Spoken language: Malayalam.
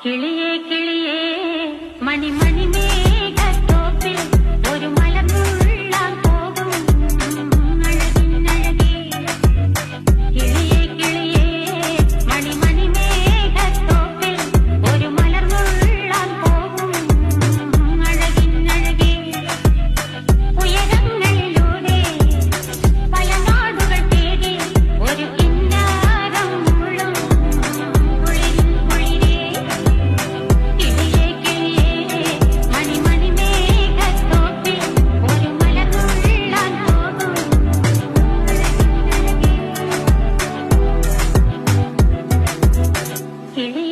കിളിയേ കിളിയേ മണിമണി മേഘത്തോപ്പിൽ ഒരു മലർന്നുള്ളാൻ പോകും അഴകിനഴകേ. കിളിയേ കിളിയേ മണിമണി മേഘത്തോപ്പിൽ ഒരു മലർന്നുള്ളാൻ പോകും അഴകിനഴകേ. ഉയരങ്ങളിലൂടെ പല നാടുകൾ തേടി ഒരു കിന്നാരം മുഴും കുളിരിൻ കുളിരേ. കിളിയേ കിളിയേ മണിമണി മേഘത്തോപ്പിൽ ഒരു മലർന്നുള്ളാൻ പോകും അഴകിനഴകേ. കിളി